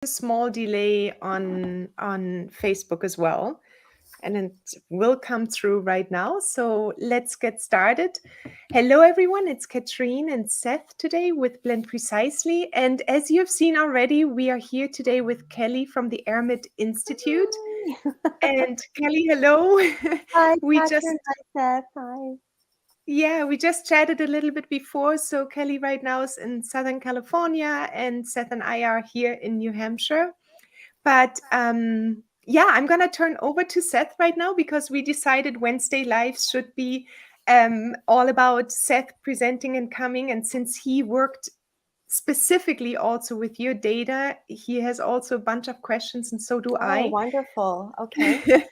a small delay on Facebook as well, and it will come through right now. So let's get started. Hello, everyone. It's Katrine and Seth today with Blend Precisely. And as you have seen already, we are here today with Kelly from the Airmid Institute. Hi. And Kelly, hello. Hi, we Catherine. just Hi, Seth. Hi. Yeah, we just chatted a little bit before. So Kelly right now is in Southern California, and Seth and I are here in New Hampshire. But yeah, I'm going to turn over to Seth right now because we decided Wednesday lives should be all about Seth presenting and coming. And since he worked specifically also with your data, he has also a bunch of questions, and so do Oh, I. wonderful. Okay.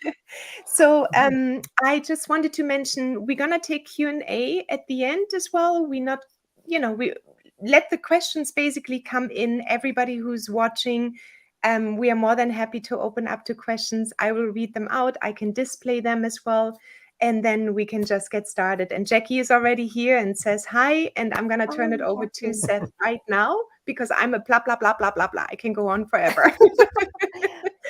So I just wanted to mention we're gonna take Q&A at the end as well. We let the questions basically come in. Everybody who's watching, we are more than happy to open up to questions. I will read them out. I can display them as well. And then we can just get started. And Jackie is already here and says hi. And I'm going to turn it over to Seth right now because I'm a blah, blah, blah, blah, blah, blah. I can go on forever.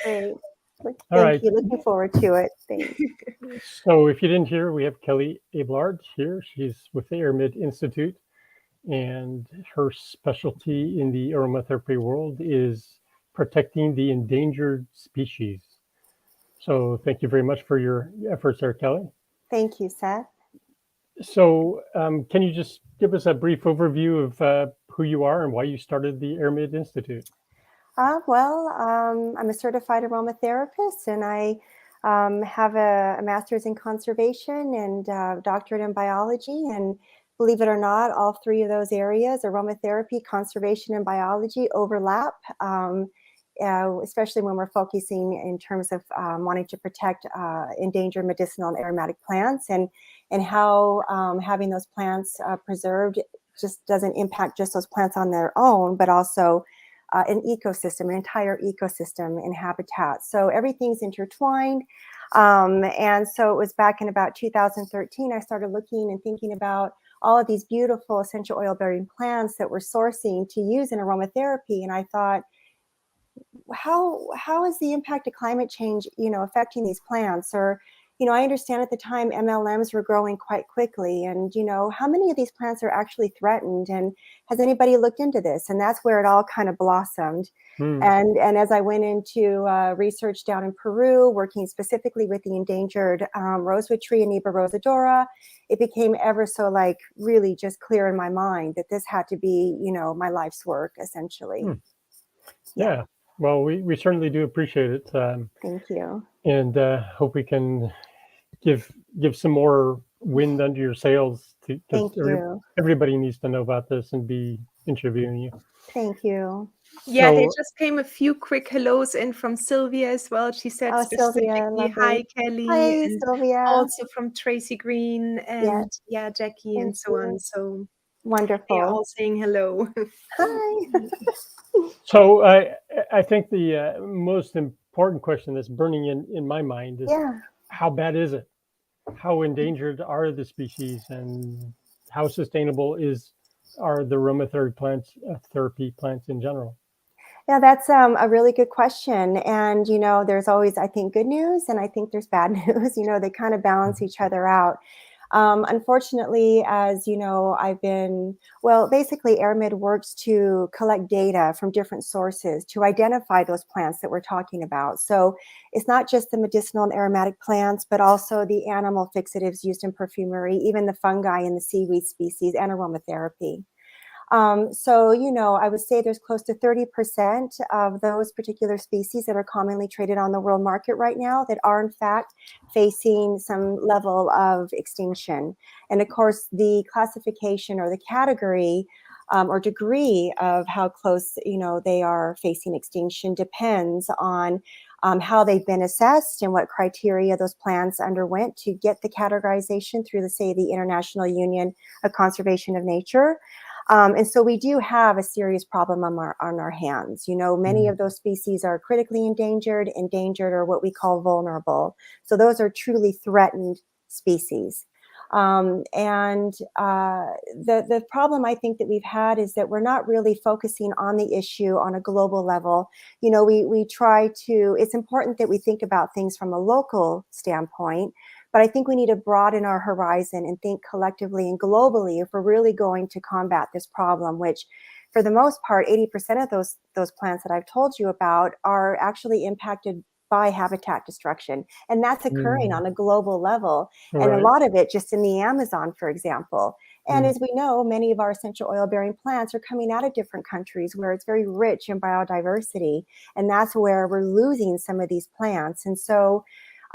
Great. All Thank right. you. Looking forward to it. Thanks. So if you didn't hear, we have Kelly Ablard here. She's with the Airmid Institute, and her specialty in the aromatherapy world is protecting the endangered species. So thank you very much for your efforts there, Kelly. Thank you, Seth. So can you just give us a brief overview of who you are and why you started the Airmid Institute? I'm a certified aromatherapist, and I have a master's in conservation and doctorate in biology. And believe it or not, all three of those areas, aromatherapy, conservation, and biology, overlap, especially when we're focusing in terms of wanting to protect endangered medicinal and aromatic plants, and how having those plants preserved just doesn't impact just those plants on their own, but also an ecosystem, an entire ecosystem and habitat. So everything's intertwined. And so it was back in about 2013, I started looking and thinking about all of these beautiful essential oil bearing plants that we're sourcing to use in aromatherapy. And I thought, how is the impact of climate change, affecting these plants? Or, I understand at the time MLMs were growing quite quickly, and, how many of these plants are actually threatened? And has anybody looked into this? And that's where it all kind of blossomed. And as I went into research down in Peru, working specifically with the endangered rosewood tree, Aniba rosadora, it became ever so really just clear in my mind that this had to be, my life's work, essentially. Yeah. Well, we certainly do appreciate it. Thank you. And hope we can give some more wind under your sails. Thank you. Everybody needs to know about this and be interviewing you. Thank you. Yeah, there just came a few quick hellos in from Sylvia as well. She said specifically, hi, Kelly. Hi, and Sylvia. Also from Tracy Green and Jackie. Thank and so you. on. So wonderful. They're all saying hello. Hi. So I think the most important question that's burning in my mind is, how bad is it? How endangered are the species, and how sustainable are the aromatherapy plants, therapy plants in general? Yeah, that's a really good question. And, there's always, I think, good news, and I think there's bad news. They kind of balance each other out. Unfortunately, as you know, basically Airmed works to collect data from different sources to identify those plants that we're talking about. So it's not just the medicinal and aromatic plants, but also the animal fixatives used in perfumery, even the fungi and the seaweed species, and aromatherapy. I would say there's close to 30% of those particular species that are commonly traded on the world market right now that are in fact facing some level of extinction. And of course, the classification or the category or degree of how close, they are facing extinction depends on how they've been assessed and what criteria those plants underwent to get the categorization through the International Union of Conservation of Nature. And so we do have a serious problem on our hands. Many of those species are critically endangered, or what we call vulnerable. So those are truly threatened species. The problem I think that we've had is that we're not really focusing on the issue on a global level. You know, we try to, it's important that we think about things from a local standpoint, but I think we need to broaden our horizon and think collectively and globally if we're really going to combat this problem, which for the most part, 80% of those plants that I've told you about are actually impacted by habitat destruction. And that's occurring on a global level. And a lot of it just in the Amazon, for example. And as we know, many of our essential oil bearing plants are coming out of different countries where it's very rich in biodiversity. And that's where we're losing some of these plants. And so,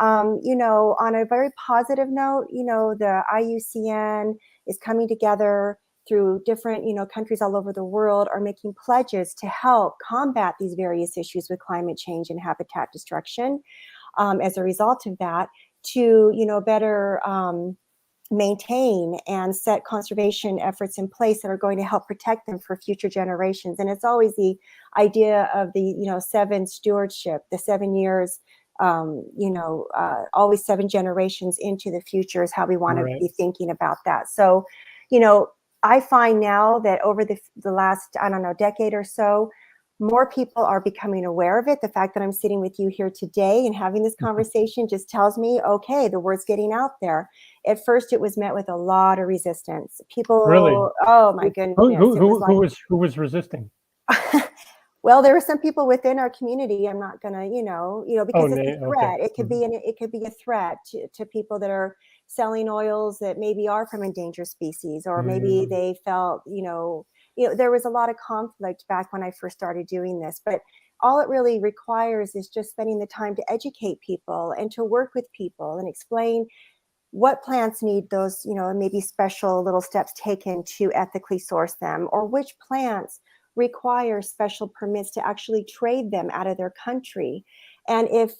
you know, on a very positive note, you know, the IUCN is coming together through different, you know, countries all over the world are making pledges to help combat these various issues with climate change and habitat destruction. As a result of that, to, you know, better maintain and set conservation efforts in place that are going to help protect them for future generations. And it's always the idea of the, you know, 7 stewardship, the 7 years, you know, always 7 generations into the future is how we want to be thinking about that. So, you know, I find now that over the last, I don't know, decade or so, more people are becoming aware of it. The fact that I'm sitting with you here today and having this conversation just tells me, okay, the word's getting out there. At first, it was met with a lot of resistance. People, oh my goodness, who was resisting? Well, there are some people within our community. I'm not gonna, you know, because it's a threat. It could be it could be a threat to people that are selling oils that maybe are from endangered species, or maybe they felt, you know, there was a lot of conflict back when I first started doing this. But all it really requires is just spending the time to educate people and to work with people and explain what plants need those, you know, maybe special little steps taken to ethically source them, or which plants require special permits to actually trade them out of their country. And if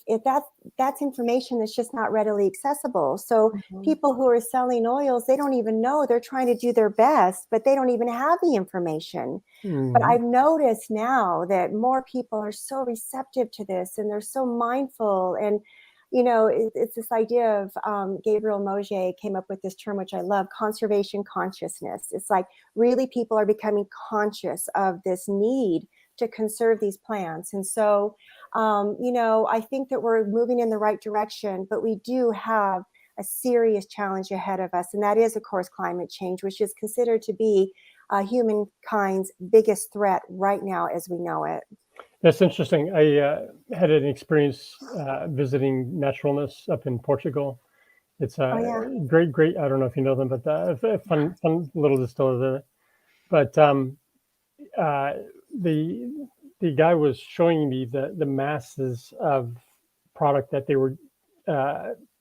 that's information that's just not readily accessible. So people who are selling oils, they don't even know, they're trying to do their best, but they don't even have the information. But I've noticed now that more people are so receptive to this, and they're so mindful. And you know, it's this idea of Gabriel Moget came up with this term, which I love, conservation consciousness. It's like really people are becoming conscious of this need to conserve these plants. And so, you know, I think that we're moving in the right direction, but we do have a serious challenge ahead of us. And that is, of course, climate change, which is considered to be humankind's biggest threat right now as we know it. That's interesting. I had an experience visiting Naturalness up in Portugal. It's a great. I don't know if you know them, but a fun little distiller there. But the guy was showing me the masses of product that they were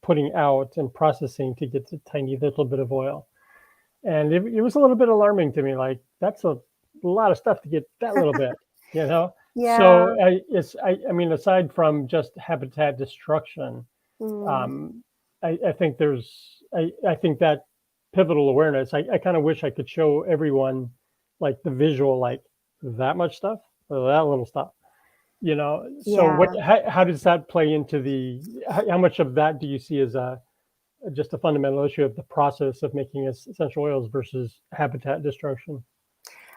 putting out and processing to get a tiny little bit of oil, and it was a little bit alarming to me. Like, that's a lot of stuff to get that little bit, you know. Yeah. So I mean, aside from just habitat destruction, I think I think that pivotal awareness, I kind of wish I could show everyone like the visual, like that much stuff or that little stuff, you know. So how does that play into how much of that do you see as just a fundamental issue of the process of making essential oils versus habitat destruction?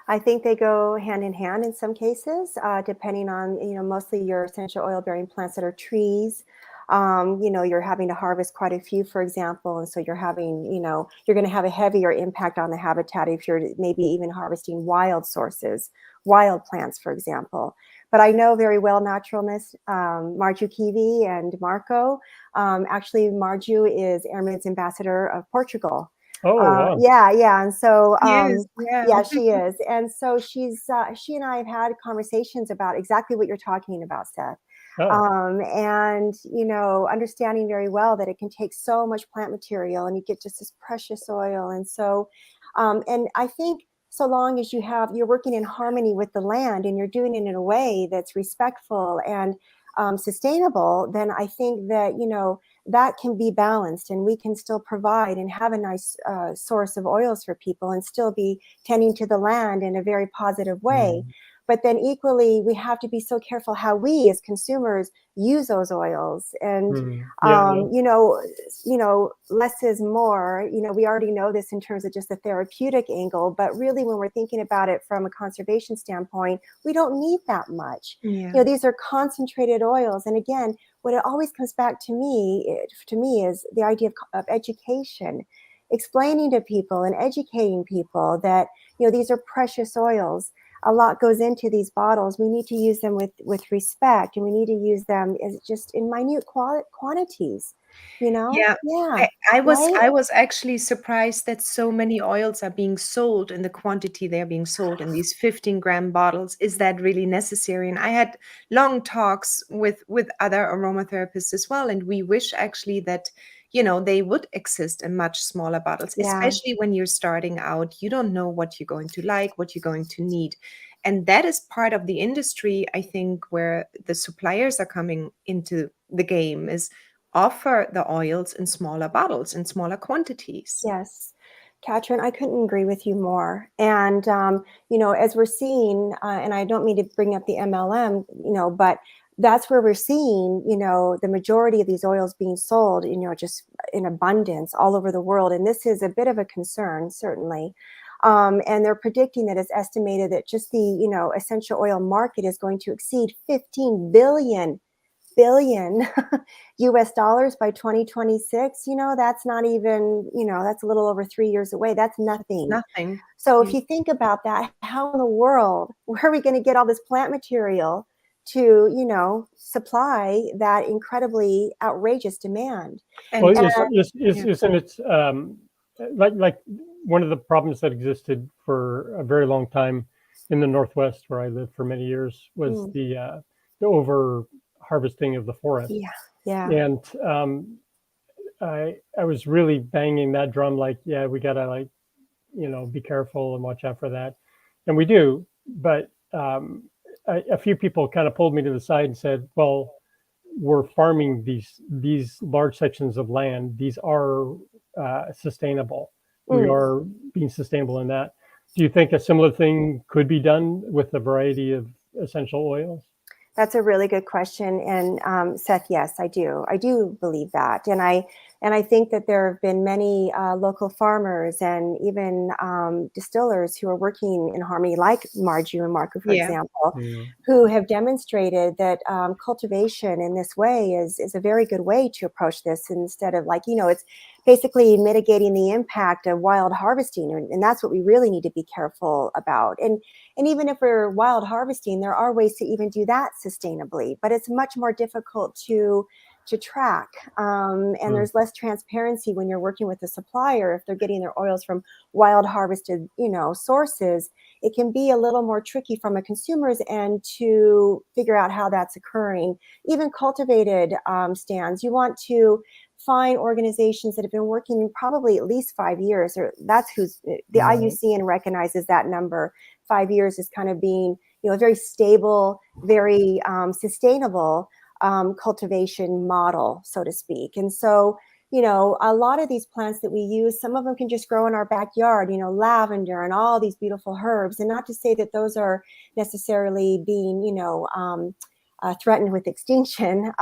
I think they go hand in hand in some cases, depending on, you know, mostly your essential oil bearing plants that are trees. You know, you're having to harvest quite a few, for example. And so you're having, you know, you're going to have a heavier impact on the habitat if you're maybe even harvesting wild sources, wild plants, for example. But I know very well Naturalness, Marju Kivi and Marco. Actually, Marju is Airmid's ambassador of Portugal. Oh, wow. Yeah. And so, yeah, she is. And so she and I have had conversations about exactly what you're talking about, Seth. And, you know, understanding very well that it can take so much plant material and you get just this precious oil. And so, and I think so long as you're working in harmony with the land and you're doing it in a way that's respectful and sustainable, then I think that, you know, that can be balanced and we can still provide and have a nice source of oils for people and still be tending to the land in a very positive way. But then equally, we have to be so careful how we as consumers use those oils. And, Yeah. less is more. We already know this in terms of just the therapeutic angle, but really when we're thinking about it from a conservation standpoint, we don't need that much. Yeah. These are concentrated oils. And again, what it always comes back to me is the idea of education, explaining to people and educating people that, these are precious oils. A lot goes into these bottles. We need to use them with respect, and we need to use them as just in minute quantities, Yeah. Yeah, I was right? I was actually surprised that so many oils are being sold in the quantity they're being sold in these 15-gram bottles. Is that really necessary? And I had long talks with other aromatherapists as well, and we wish actually that, they would exist in much smaller bottles, Yeah. especially when you're starting out. You don't know what you're going to like, what you're going to need. And that is part of the industry, I think, where the suppliers are coming into the game, is offer the oils in smaller bottles, in smaller quantities. Yes. Katrin, I couldn't agree with you more. And, as we're seeing, and I don't mean to bring up the MLM, but that's where we're seeing, the majority of these oils being sold, just in abundance all over the world. And this is a bit of a concern, certainly. And they're predicting that it's estimated that just the, essential oil market is going to exceed 15 billion US dollars by 2026. That's not even, that's a little over 3 years away. That's nothing. Nothing. So if you think about that, how in the world, where are we going to get all this plant material to, supply that incredibly outrageous demand? Well, And isn't it like one of the problems that existed for a very long time in the Northwest, where I lived for many years, was the over harvesting of the forest. Yeah. And I was really banging that drum, like, yeah, we gotta be careful and watch out for that, and we do. But a few people kind of pulled me to the side and said, well, we're farming these large sections of land. These are sustainable. We are being sustainable in that. Do you think a similar thing could be done with a variety of essential oils? That's a really good question. And Seth, yes, I do. I do believe that. And I think that there have been many local farmers and even distillers who are working in harmony, like Marju and Marco, for example, who have demonstrated that cultivation in this way is a very good way to approach this, instead of it's basically mitigating the impact of wild harvesting. And that's what we really need to be careful about. And even if we're wild harvesting, there are ways to even do that sustainably, but it's much more difficult to track. And there's less transparency when you're working with a supplier. If they're getting their oils from wild harvested, sources, it can be a little more tricky from a consumer's end to figure out how that's occurring. Even cultivated stands, you want to find organizations that have been working in probably at least 5 years, or that's who's the IUCN recognizes that number. 5 years is kind of being, a very stable, very sustainable cultivation model, so to speak. And so, a lot of these plants that we use, some of them can just grow in our backyard, lavender and all these beautiful herbs. And not to say that those are necessarily being, threatened with extinction,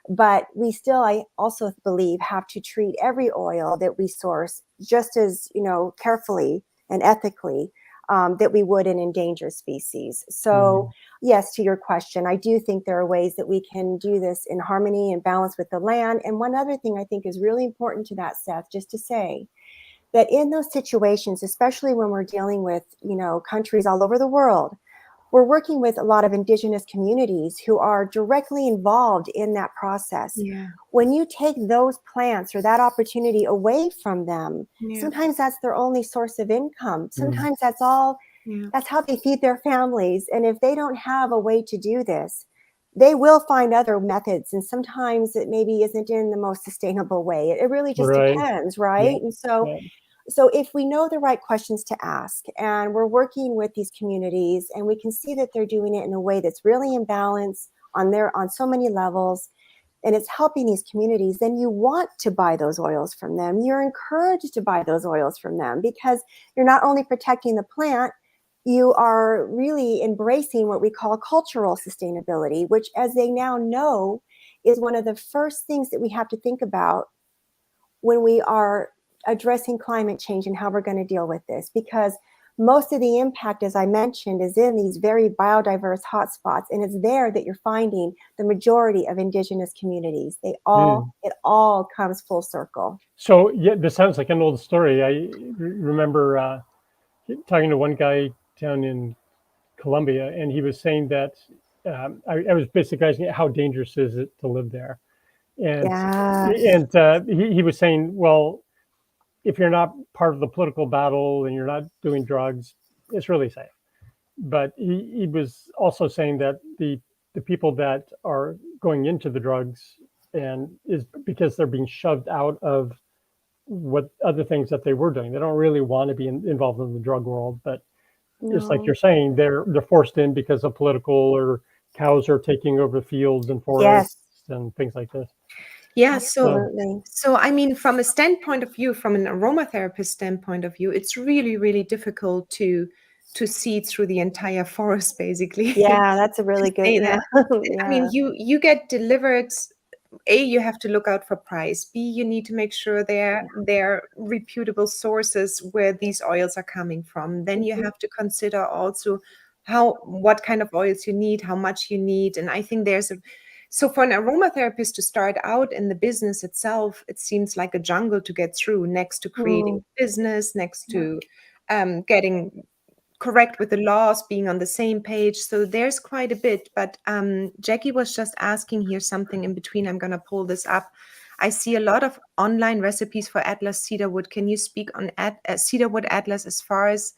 but we still, I also believe, have to treat every oil that we source just as, carefully and ethically that we would an endangered species. So yes, to your question, I do think there are ways that we can do this in harmony and balance with the land. And one other thing I think is really important to that, Seth, just to say that in those situations, especially when we're dealing with, countries all over the world, we're working with a lot of indigenous communities who are directly involved in that process. When you take those plants or that opportunity away from them, sometimes that's their only source of income. Sometimes that's all, that's how they feed their families. And if they don't have a way to do this, they will find other methods. And sometimes it maybe isn't in the most sustainable way. It really just depends, right? And so if we know the right questions to ask, and we're working with these communities, and we can see that they're doing it in a way that's really in balance on so many levels, and it's helping these communities, then you want to buy those oils from them. You're encouraged to buy those oils from them, because you're not only protecting the plant, you are really embracing what we call cultural sustainability, which, as they now know, is one of the first things that we have to think about when we are addressing climate change and how we're going to deal with this. Because most of the impact, as I mentioned, is in these very biodiverse hotspots, and it's there that you're finding the majority of indigenous communities. It all comes full circle. So yeah, this sounds like an old story. I remember talking to one guy down in Colombia, and he was saying that I was basically asking how dangerous is it to live there, and he was saying, well, if you're not part of the political battle and you're not doing drugs, it's really safe. But he was also saying that the people that are going into the drugs and is because they're being shoved out of what other things that they were doing. They don't really want to be involved in the drug world, but it's like you're saying, they're forced in because of political, or cows are taking over fields and forests and things like this. Yeah, so I mean, from a standpoint of view, from an aromatherapist standpoint of view, it's really, really difficult to see through the entire forest, basically. Yeah, that's a really good. Yeah. I mean, you get delivered. A, you have to look out for price. B, you need to make sure they're reputable sources where these oils are coming from. Then you have to consider also what kind of oils you need, how much you need, and I think so for an aromatherapist to start out in the business itself, it seems like a jungle to get through, next to creating business, next to getting correct with the laws, being on the same page. So there's quite a bit. But Jackie was just asking here something in between. I'm going to pull this up. I see a lot of online recipes for Atlas cedarwood. Can you speak on cedarwood Atlas as far as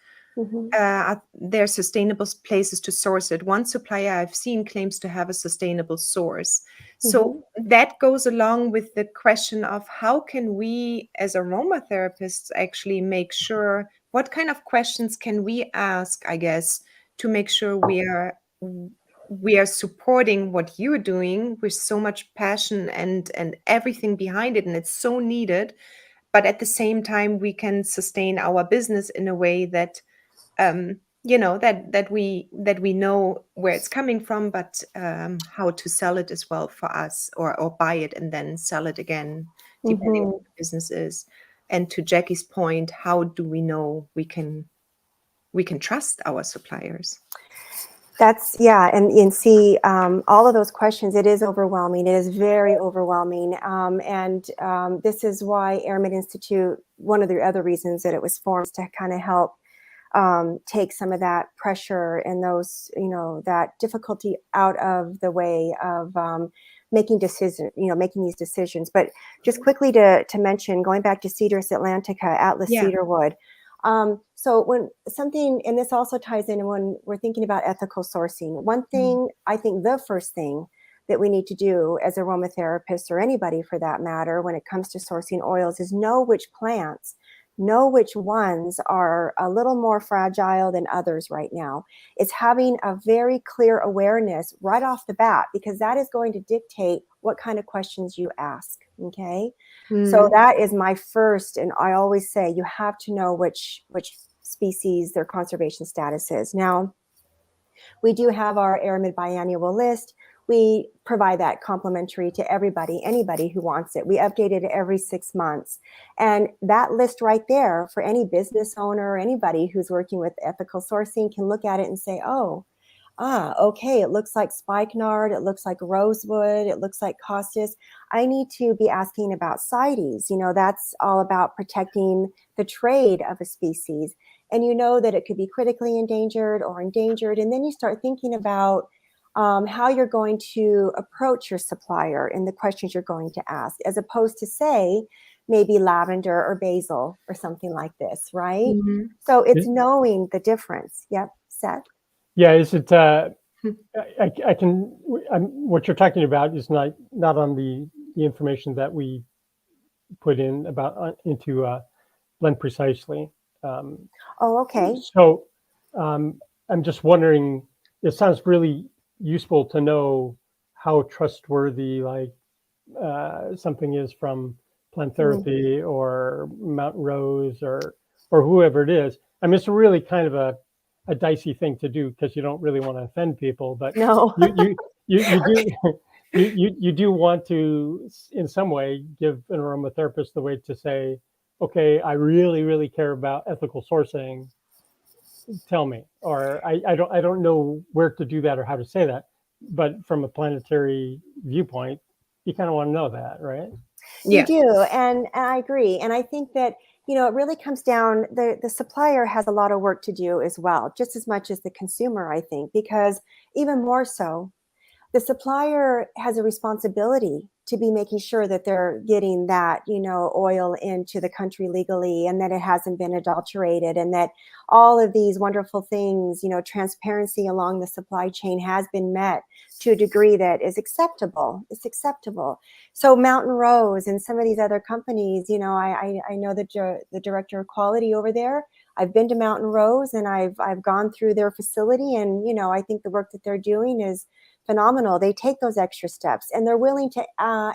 their sustainable places to source it? One supplier I've seen claims to have a sustainable source. So that goes along with the question of how can we as aromatherapists actually make sure, what kind of questions can we ask, I guess, to make sure we are supporting what you're doing with so much passion and everything behind it, and it's so needed, but at the same time we can sustain our business in a way that that we know where it's coming from, but how to sell it as well for us, or buy it and then sell it again, depending on what the business is. And to Jackie's point, how do we know we can trust our suppliers? That's and see, all of those questions, it is overwhelming. It is very overwhelming. And this is why Airmid Institute, one of the other reasons that it was formed, to kind of help take some of that pressure and those, that difficulty out of the way of making these decisions. But just quickly to mention, going back to Cedrus atlantica, Atlas cedarwood. So when something, and this also ties in when we're thinking about ethical sourcing, one thing, I think the first thing that we need to do as aromatherapists, or anybody for that matter, when it comes to sourcing oils, is know which ones are a little more fragile than others right now. It's having a very clear awareness right off the bat, because that is going to dictate what kind of questions you ask. Okay. So that is my first, and I always say you have to know which species their conservation status is. Now, we do have our Airmid biannual list. We provide that complimentary to anybody who wants it. We update it every 6 months. And that list right there, for any business owner or anybody who's working with ethical sourcing, can look at it and say, okay, it looks like spikenard, it looks like rosewood, it looks like costus. I need to be asking about CITES. That's all about protecting the trade of a species. And that it could be critically endangered or endangered. And then you start thinking about how you're going to approach your supplier and the questions you're going to ask, as opposed to, say, maybe lavender or basil or something like this, right? So it's knowing the difference. Yep, Seth? Yeah, is it, what you're talking about is not on the information that we put in into Blend Precisely. Okay. So I'm just wondering, it sounds really useful to know how trustworthy something is from Plant Therapy or Mountain Rose or whoever it is. I mean, it's really kind of a dicey thing to do because you don't really want to offend people, but No. you do you do want to in some way give an aromatherapist the way to say, okay, I really care about ethical sourcing. Tell me, or I don't know where to do that or how to say that, but from a planetary viewpoint, you kind of want to know that, right? You do, and I agree. And I think that, you know, it really comes down, the supplier has a lot of work to do as well, just as much as the consumer, I think, because even more so, the supplier has a responsibility to be making sure that they're getting that, you know, oil into the country legally, and that it hasn't been adulterated, and that all of these wonderful things, you know, transparency along the supply chain has been met to a degree that is acceptable. It's acceptable. So Mountain Rose and some of these other companies, you know, I know the director of quality over there. I've been to Mountain Rose, and I've gone through their facility, and, you know, I think the work that they're doing is phenomenal. They take those extra steps, and they're willing to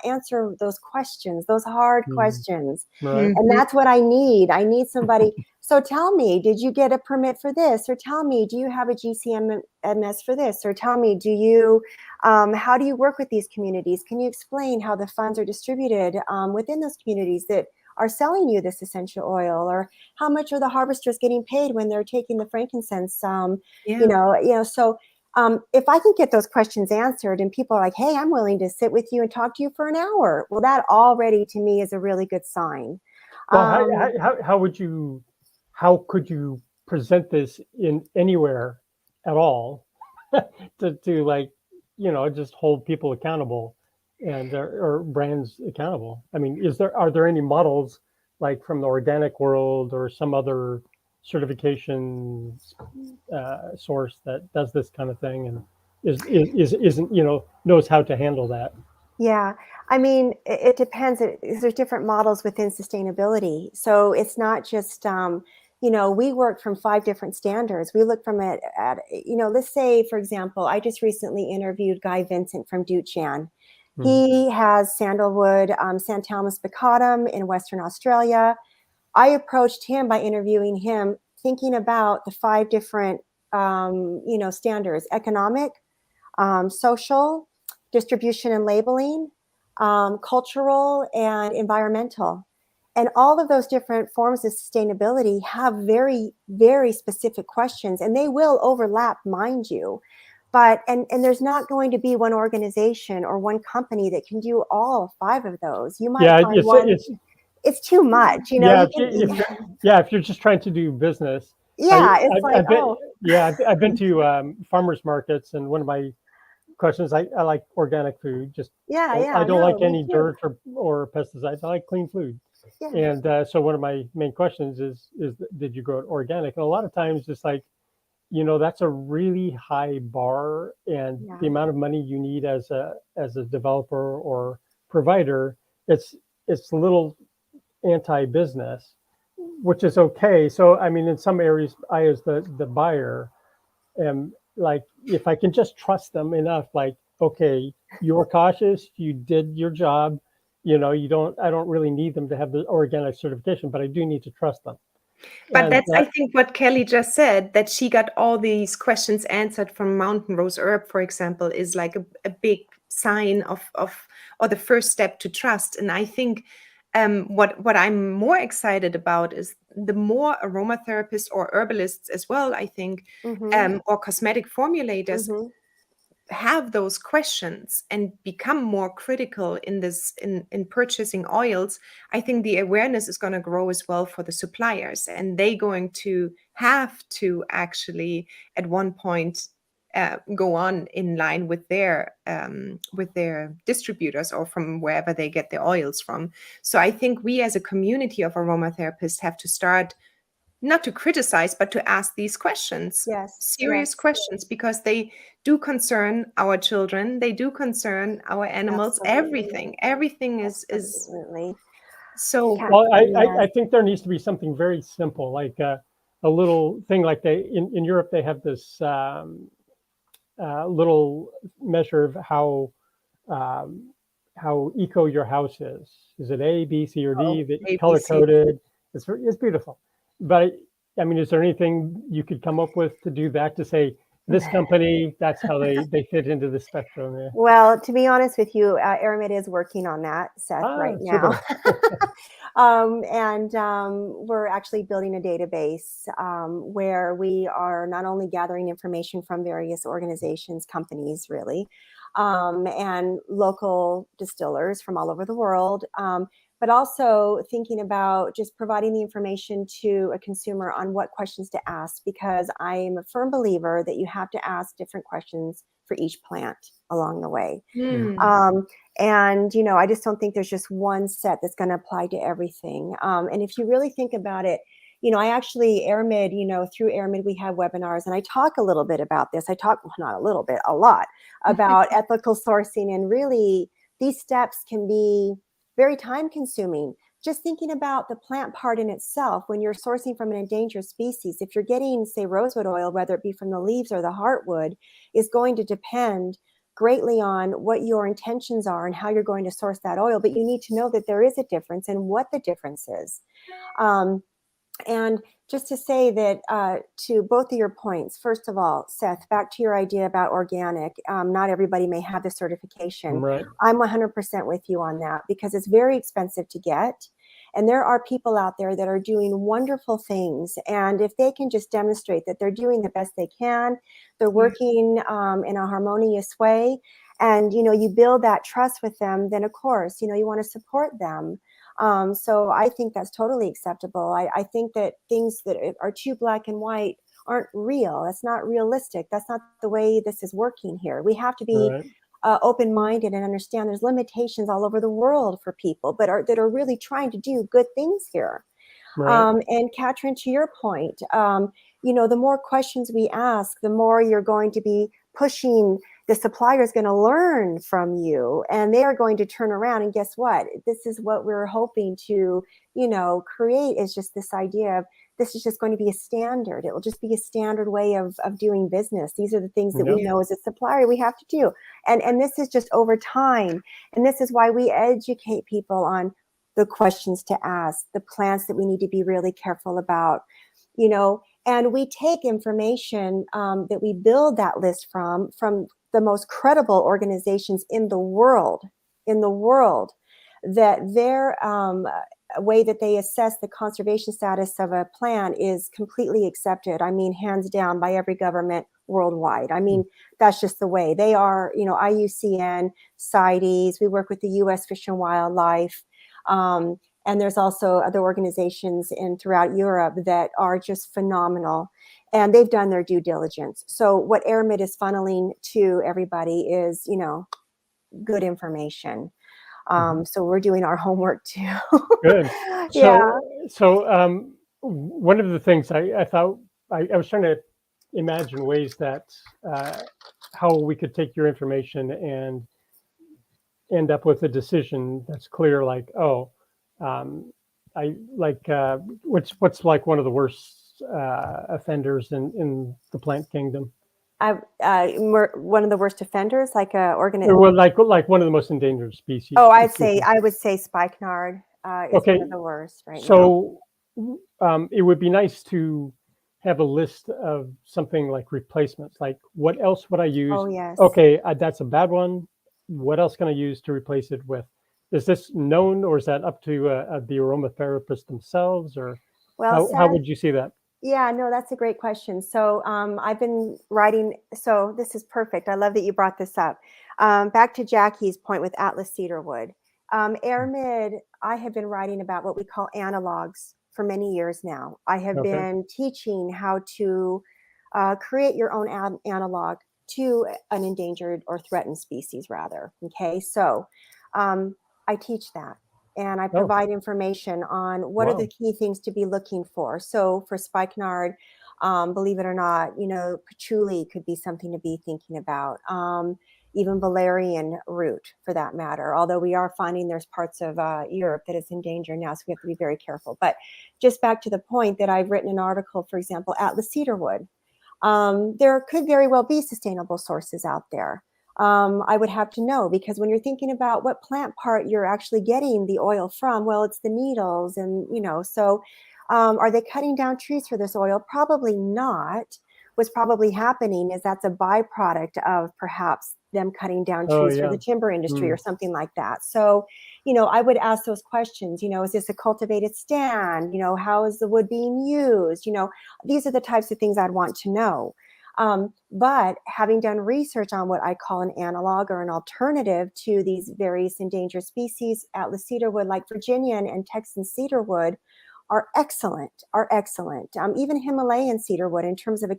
answer those questions, those hard questions. Right. And that's what I need. I need somebody. So tell me, did you get a permit for this? Or tell me, do you have a GCMS for this? Or tell me, do you, how do you work with these communities? Can you explain how the funds are distributed within those communities that are selling you this essential oil? Or how much are the harvesters getting paid when they're taking the frankincense? You know, so if I can get those questions answered, and people are like, hey, I'm willing to sit with you and talk to you for an hour, well, that already to me is a really good sign. Well, how could you present this in anywhere at all to like, you know, just hold people accountable and or brands accountable? I mean, are there any models like from the organic world or some other certification source that does this kind of thing and isn't, you know, knows how to handle that? Yeah, I mean, it depends. There's different models within sustainability. So it's not just, you know, we work from 5 different standards. We look from it at, you know, let's say, for example, I just recently interviewed Guy Vincent from Duchan. He has sandalwood, Santalmus bacatum in Western Australia. I approached him by interviewing him, thinking about the 5 different, you know, standards: economic, social, distribution and labeling, cultural, and environmental. And all of those different forms of sustainability have very, very specific questions, and they will overlap, mind you. But, and there's not going to be one organization or one company that can do all 5 of those. You might find one. It's too much, you know. Yeah, if you're just trying to do business. Yeah, it's like, I've been to farmers markets, and one of my questions, I like organic food. Just I don't like any dirt or pesticides. I like clean food. Yeah. And so one of my main questions is did you grow it organic? And a lot of times it's like, you know, that's a really high bar, and the amount of money you need as a developer or provider, it's a little anti-business, which is okay. So I mean, in some areas, I as the buyer am like, if I can just trust them enough, like, okay, you're cautious, you did your job, you know, I don't really need them to have the organic certification, but I do need to trust them. But that's, I think, what Kelly just said, that she got all these questions answered from Mountain Rose Herb, for example, is like a big sign of or the first step to trust. And I think what I'm more excited about is the more aromatherapists or herbalists as well, I think, or cosmetic formulators have those questions and become more critical in this in purchasing oils. I think the awareness is going to grow as well for the suppliers, and they're going to have to actually at one point go on in line with their distributors or from wherever they get their oils from. So I think we as a community of aromatherapists have to start not to criticize, but to ask these questions, serious questions, because they do concern our children. They do concern our animals. Everything is so. Well, I think there needs to be something very simple, like a little thing like in Europe, they have this little measure of how eco your house is. Is it A, B, C, or D? Color coded. It's beautiful. But I mean, is there anything you could come up with to do that, to say this company, that's how they fit into the spectrum? Yeah. Well, to be honest with you, Airmid is working on that, Seth, right now. Super. We're actually building a database where we are not only gathering information from various organizations, companies, really, and local distillers from all over the world, but also thinking about just providing the information to a consumer on what questions to ask, because I am a firm believer that you have to ask different questions for each plant along the way. And, you know, I just don't think there's just one set that's going to apply to everything. And if you really think about it, you know, I actually, Airmid, you know, through Airmid, we have webinars, and I talk a little bit about this. I talk, well, not a little bit, a lot about ethical sourcing. And really, these steps can be very time consuming. Just thinking about the plant part in itself, when you're sourcing from an endangered species, if you're getting, say, rosewood oil, whether it be from the leaves or the heartwood, is going to depend greatly on what your intentions are and how you're going to source that oil. But you need to know that there is a difference and what the difference is. And just to say that to both of your points, first of all, Seth, back to your idea about organic, not everybody may have the certification. Right. I'm 100% with you on that, because it's very expensive to get. And there are people out there that are doing wonderful things. And if they can just demonstrate that they're doing the best they can, they're working in a harmonious way, and, you know, you build that trust with them, then of course, you know, you want to support them. So I think that's totally acceptable. I think that things that are too black and white aren't real. That's not realistic. That's not the way this is working here. We have to be open-minded and understand there's limitations all over the world for people, but that are really trying to do good things here. Right. And Katrin, to your point, you know, the more questions we ask, the more you're going to be pushing. The supplier is going to learn from you, and they are going to turn around, and guess what? This is what we're hoping to, you know, create, is just this idea of this is just going to be a standard. It will just be a standard way of doing business. These are the things that we know as a supplier we have to do. And this is just over time. And this is why we educate people on the questions to ask, the plants that we need to be really careful about, you know, and we take information that we build that list from the most credible organizations in the world, that their way that they assess the conservation status of a plant is completely accepted. I mean, hands down, by every government worldwide. I mean, that's just the way they are. You know, IUCN, CITES, we work with the U.S. Fish and Wildlife. And there's also other organizations throughout Europe that are just phenomenal, and they've done their due diligence. So what Airmid is funneling to everybody is, you know, good information. So we're doing our homework too. Good. Yeah. So one of the things I thought, I was trying to imagine ways that how we could take your information and end up with a decision that's clear, like, oh, I like what's like one of the worst offenders in the plant kingdom. One of the worst offenders, like a organism. Well, like one of the most endangered species. Oh, I would say spikenard is one of the worst right now. So it would be nice to have a list of something like replacements. Like, what else would I use? Oh, yes. Okay, that's a bad one. What else can I use to replace it with? Is this known, or is that up to the aromatherapists themselves, or how would you see that? Yeah, no, that's a great question. So I've been writing, so this is perfect. I love that you brought this up. Back to Jackie's point with Atlas cedarwood. Airmid, I have been writing about what we call analogs for many years now. I have been teaching how to create your own analog to an endangered or threatened species, rather. Okay, so I teach that. And I provide information on what are the key things to be looking for. So for spikenard, believe it or not, you know, patchouli could be something to be thinking about. Even valerian root, for that matter. Although we are finding there's parts of Europe that is in danger now, so we have to be very careful. But just back to the point that I've written an article, for example, Atlas cedarwood. There could very well be sustainable sources out there. I would have to know, because when you're thinking about what plant part you're actually getting the oil from, well, it's the needles, and, you know, so Are they cutting down trees for this oil? Probably not. What's probably happening is that's a byproduct of perhaps them cutting down Oh, trees for yeah. the timber industry or Mm. something like that. So, I would ask those questions, is this a cultivated stand? How is the wood being used? These are the types of things I'd want to know. But having done research on what I call an analog or an alternative to these various endangered species, Atlas cedarwood, like Virginian and Texan cedarwood, are excellent. Even Himalayan cedarwood, in terms of a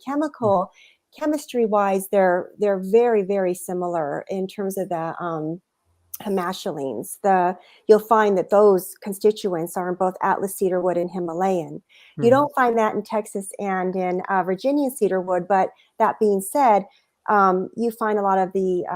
chemistry wise, they're very, very similar in terms of the hamashalines. You'll find that those constituents are in both Atlas cedarwood and Himalayan. You don't find that in Texas and in Virginian cedarwood, but that being said, you find a lot of the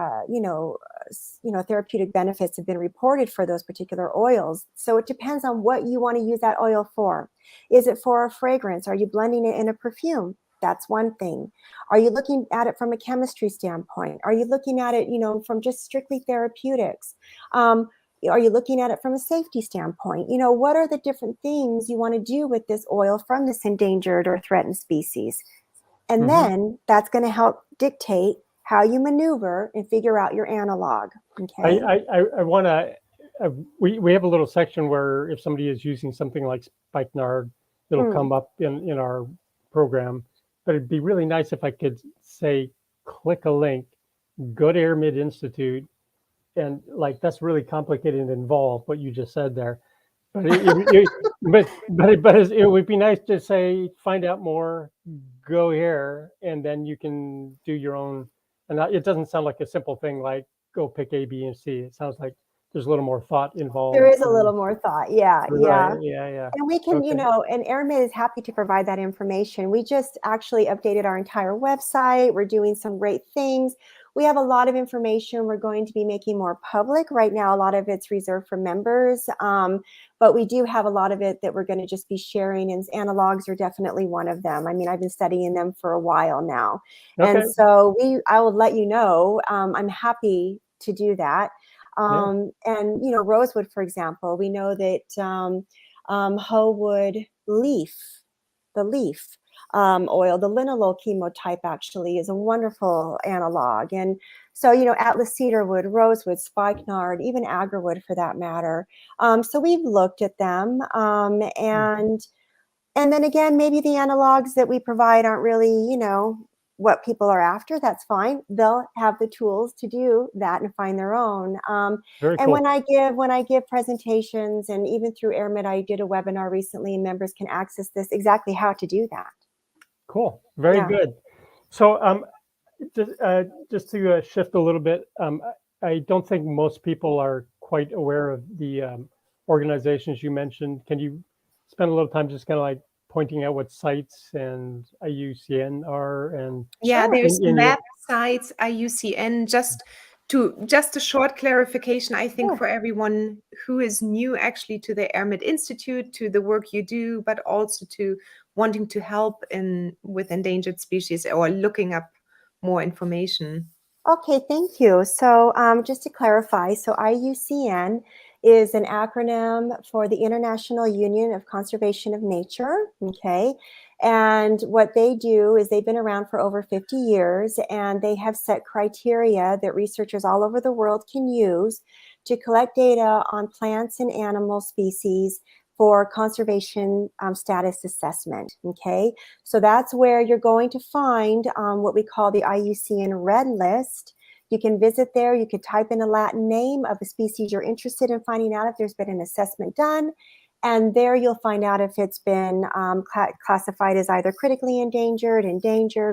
therapeutic benefits have been reported for those particular oils. So it depends on what you want to use that oil for. Is it for a fragrance? Are you blending it in a perfume? That's one thing. Are you looking at it from a chemistry standpoint? Are you looking at it, from just strictly therapeutics? Are you looking at it from a safety standpoint? What are the different things you want to do with this oil from this endangered or threatened species? And then that's going to help dictate how you maneuver and figure out your analog. Okay. I want to. We have a little section where if somebody is using something like spikenard, it'll come up in our program. But it'd be really nice if I could say, click a link, go to Airmid Institute, and that's really complicated and involved what you just said there. But it would be nice to say, find out more, go here, and then you can do your own. And it doesn't sound like a simple thing like go pick A, B, and C. It sounds like there's a little more thought involved. There is a little more thought. Yeah. Right, yeah. And we can, and Airmed is happy to provide that information. We just actually updated our entire website. We're doing some great things. We have a lot of information we're going to be making more public. Right now, a lot of it's reserved for members, but we do have a lot of it that we're going to just be sharing, and analogs are definitely one of them. I mean, I've been studying them for a while now. Okay. And so I will let you know. I'm happy to do that. And, rosewood, for example, we know that Howood leaf, the leaf oil, the linalool chemotype actually is a wonderful analog. And so, Atlas cedarwood, rosewood, spikenard, even agarwood for that matter. So we've looked at them. And then again, maybe the analogs that we provide aren't really, what people are after. That's fine. They'll have the tools to do that and find their own. Very and cool. when I give presentations, and even through Airmed, I did a webinar recently, and members can access this, exactly how to do that. Cool. Very good. So just to shift a little bit, I don't think most people are quite aware of the organizations you mentioned. Can you spend a little time just kind of like pointing out what sites and IUCN are? And there's MAP sites, IUCN. Just a short clarification, I think, for everyone who is new actually to the Airmid Institute, to the work you do, but also to wanting to help with endangered species or looking up more information. Okay, thank you. So just to clarify, so IUCN is an acronym for the International Union of Conservation of Nature, okay? And what they do is they've been around for over 50 years, and they have set criteria that researchers all over the world can use to collect data on plants and animal species for conservation status assessment, okay? So that's where you're going to find what we call the IUCN Red List. You can visit there. You could type in a Latin name of a species you're interested in finding out if there's been an assessment done. And there you'll find out if it's been classified as either critically endangered,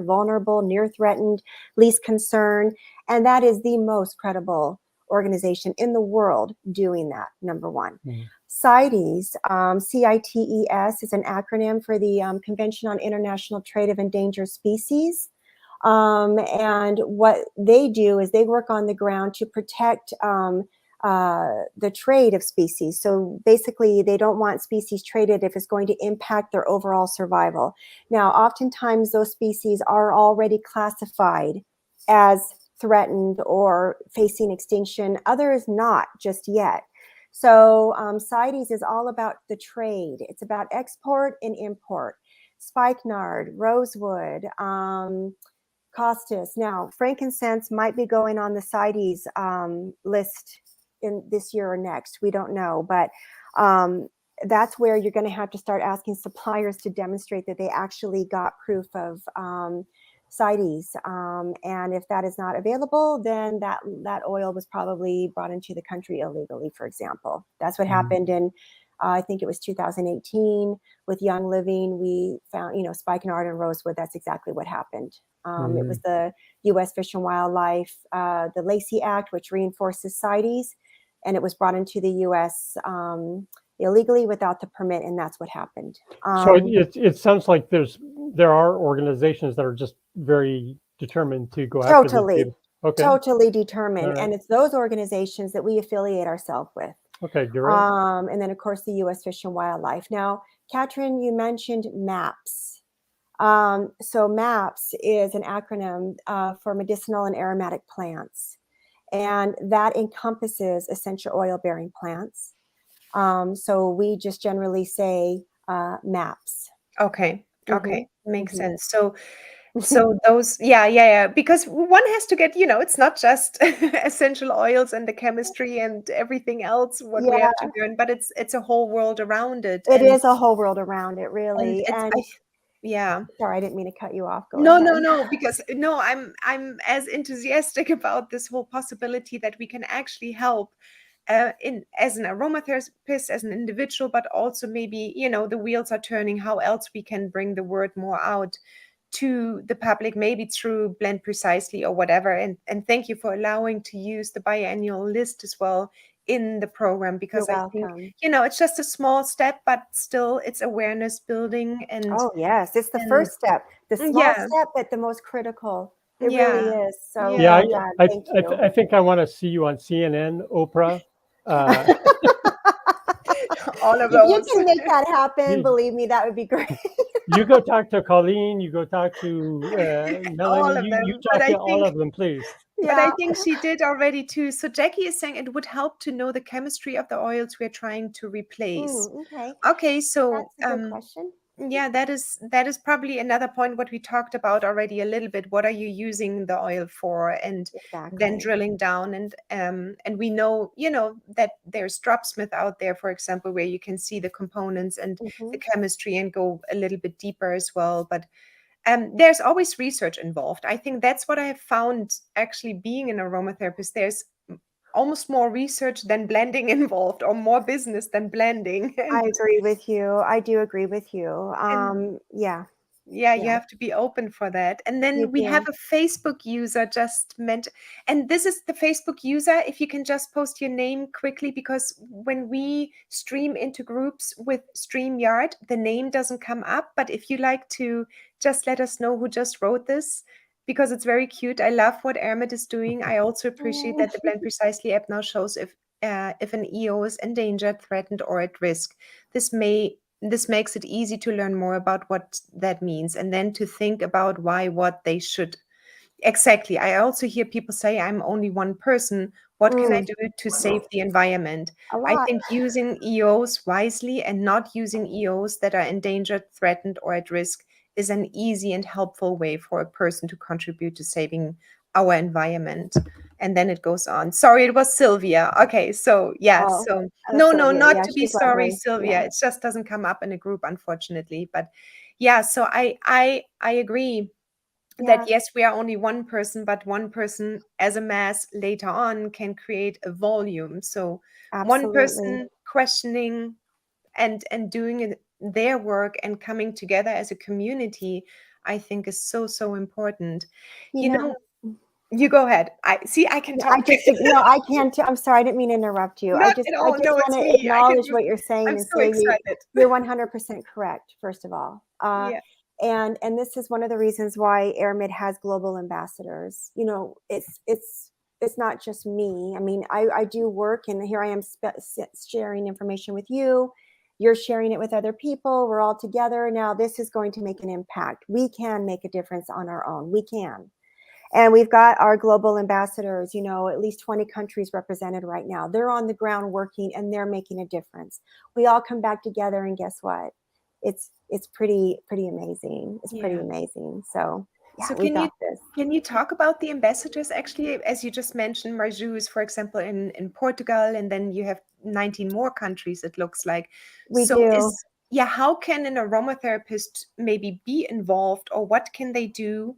vulnerable, near threatened, least concern. And that is the most credible organization in the world doing that, number one. CITES, CITES is an acronym for the Convention on International Trade of Endangered Species. And what they do is they work on the ground to protect the trade of species. So basically, they don't want species traded if it's going to impact their overall survival. Now, oftentimes those species are already classified as threatened or facing extinction, others not just yet. So CITES is all about the trade. It's about export and import. Spikenard, rosewood, costus. Now, frankincense might be going on the CITES list in this year or next. We don't know, but that's where you're going to have to start asking suppliers to demonstrate that they actually got proof of CITES. And if that is not available, then that oil was probably brought into the country illegally, for example. That's what happened in, I think it was 2018 with Young Living. We found, spikenard and rosewood. That's exactly what happened. It was the U.S. Fish and Wildlife, the Lacey Act, which reinforces CITES, and it was brought into the U.S. Illegally without the permit, and that's what happened. So it sounds like there are organizations that are just very determined to go after these people. Okay. Totally determined, Right. and it's those organizations that we affiliate ourselves with. Okay, great. And then of course the U.S. Fish and Wildlife. Now, Katrin, you mentioned MAPS. So MAPS is an acronym for medicinal and aromatic plants, and that encompasses essential oil-bearing plants. So we just generally say MAPS. Okay. Makes sense. Mm-hmm. So those, yeah. Because one has to get, it's not just essential oils and the chemistry and everything else what we have to learn, but it's a whole world around it. It is a whole world around it, really. And yeah. Sorry, I didn't mean to cut you off. Go No, ahead. no, because I'm as enthusiastic about this whole possibility that we can actually help as an aromatherapist, as an individual, but also maybe, the wheels are turning, how else we can bring the word more out to the public, maybe through Blend Precisely or whatever. And thank you for allowing to use the biannual list as well in the program, because I think, it's just a small step, but still it's awareness building. And oh yes, it's the first step, the small step, but the most critical. It really is. So thank you. I think I want to see you on CNN, Oprah. All of if those. you can make that happen, believe me, that would be great. You go talk to Colleen, you go talk to Melanie, all of them. You talk to all of them, please. But I think she did already too. So Jackie is saying it would help to know the chemistry of the oils we're trying to replace. Okay, so that's a good question. Yeah, that is probably another point what we talked about already a little bit. What are you using the oil for? And then drilling down, and we know, that there's Dropsmith out there, for example, where you can see the components and the chemistry and go a little bit deeper as well. But there's always research involved. I think that's what I have found actually being an aromatherapist. There's almost more research than blending involved, or more business than blending. I agree with you. I do agree with you. Yeah, you have to be open for that. And then we have a Facebook user just mentioned, and this is the Facebook user. If you can just post your name quickly, because when we stream into groups with StreamYard, the name doesn't come up. But if you like to just let us know who just wrote this, because it's very cute. I love what Airmed is doing. I also appreciate that the Blend Precisely app now shows if an EO is endangered, threatened, or at risk. This makes it easy to learn more about what that means, and then to think about what they should. Exactly. I also hear people say, I'm only one person. What can I do to save the environment? I think using EOs wisely and not using EOs that are endangered, threatened, or at risk is an easy and helpful way for a person to contribute to saving our environment. And then it goes on. Sorry, it was Sylvia. Okay, so so no, not to be sorry, Sylvia. It just doesn't come up in a group, unfortunately. But so I agree that yes, we are only one person, but one person as a mass later on can create a volume. So one person questioning and doing their work and coming together as a community, I think is so important. You go ahead. I can talk. I can't. I'm sorry, I didn't mean to interrupt you. I just want to acknowledge what you're saying and say you're 100% correct, first of all. And this is one of the reasons why Airmed has global ambassadors. It's not just me. I mean, I do work, and here I am sharing information with you. You're sharing it with other people. We're all together. Now this is going to make an impact. We can make a difference on our own. We can. And we've got our global ambassadors, you know, at least 20 countries represented right now. They're on the ground working and they're making a difference. We all come back together and guess what? It's pretty amazing. It's pretty amazing. So yeah, So we got this. can you talk about the ambassadors actually? As you just mentioned, Marju is, for example, in Portugal, and then you have 19 more countries, it looks like. We So do. how can an aromatherapist maybe be involved, or what can they do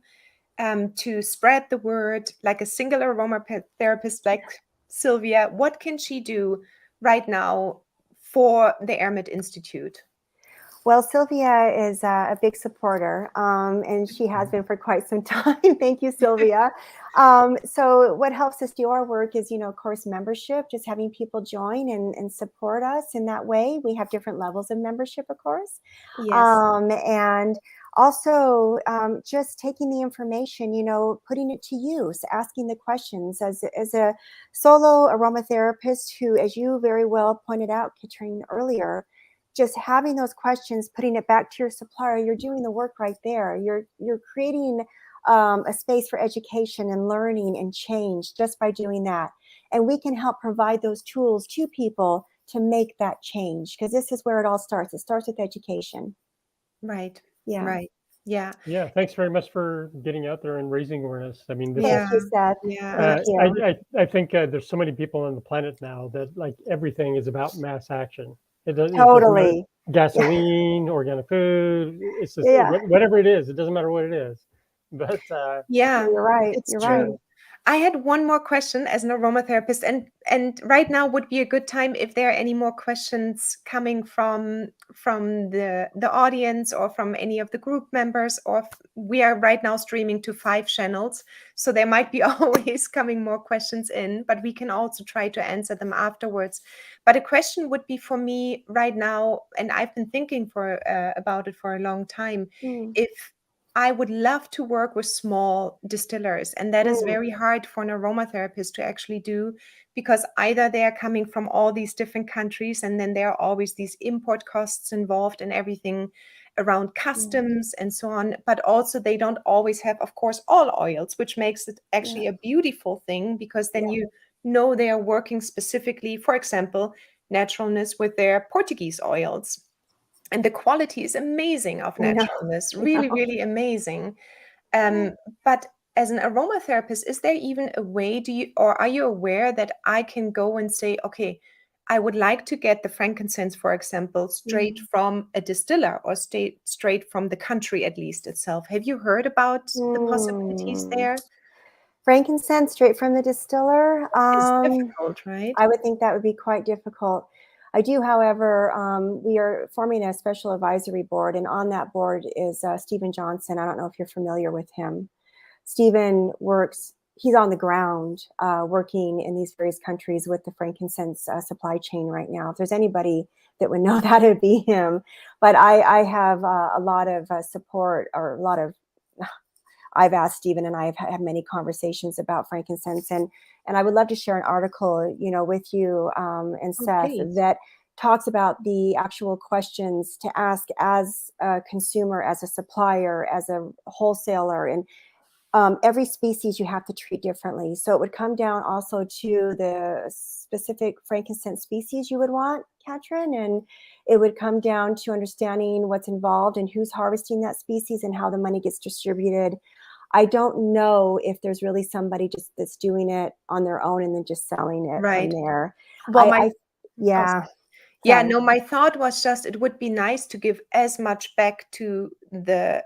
to spread the word, like a single aromatherapist like Sylvia? What can she do right now for the Airmid Institute? Well, Sylvia is a big supporter, and she has been for quite some time. Thank you, Sylvia. So what helps us do our work is, you know, of course, membership, just having people join and support us in that way. We have different levels of membership, of course. Yes. And also just taking the information, you know, putting it to use, asking the questions. As a solo aromatherapist who, as you very well pointed out, Katrine, earlier, just having those questions, putting it back to your supplier, you're doing the work right there. You're creating a space for education and learning and change just by doing that. And we can help provide those tools to people to make that change, because this is where it all starts. It starts with education. Right. Yeah. Right. Yeah. Yeah, thanks very much for getting out there and raising awareness. I mean, this Thank you, Seth. Yeah. Thank you. I think there's so many people on the planet now that like everything is about mass action. It doesn't matter Totally. gasoline, organic food. It's just Yeah. whatever it is. It doesn't matter what it is. But Yeah, You're right. it's You're true. right. I had one more question as an aromatherapist, and right now would be a good time if there are any more questions coming from the audience or from any of the group members, or we are right now streaming to 5 channels, so there might be always coming more questions in, but we can also try to answer them afterwards. But a question would be for me right now, and I've been thinking about it for a long time, if I would love to work with small distillers, and that is very hard for an aromatherapist to actually do, because either they are coming from all these different countries, and then there are always these import costs involved and everything around customs and so on, but also they don't always have, of course, all oils, which makes it actually a beautiful thing, because then you know they are working specifically, for example, naturalness with their Portuguese oils. And the quality is amazing of naturalness, really, really amazing. But as an aromatherapist, is there even a way, or are you aware that I can go and say, okay, I would like to get the frankincense, for example, straight from a distiller, or straight from the country at least itself? Have you heard about the possibilities there? Frankincense straight from the distiller. It's difficult, right? I would think that would be quite difficult. I do, however, we are forming a special advisory board, and on that board is Stephen Johnson. I don't know if you're familiar with him. Stephen he's on the ground working in these various countries with the frankincense supply chain right now. If there's anybody that would know that, it'd be him. But I have a lot of support, or a lot of, I've asked Stephen, and I've had many conversations about frankincense, and I would love to share an article, you know, with you and Seth, that talks about the actual questions to ask as a consumer, as a supplier, as a wholesaler, and every species you have to treat differently. So it would come down also to the specific frankincense species you would want, Katrin, and it would come down to understanding what's involved and who's harvesting that species and how the money gets distributed. I don't know if there's really somebody just that's doing it on their own and then just selling it from there. Well, Sorry. my thought was just, it would be nice to give as much back to the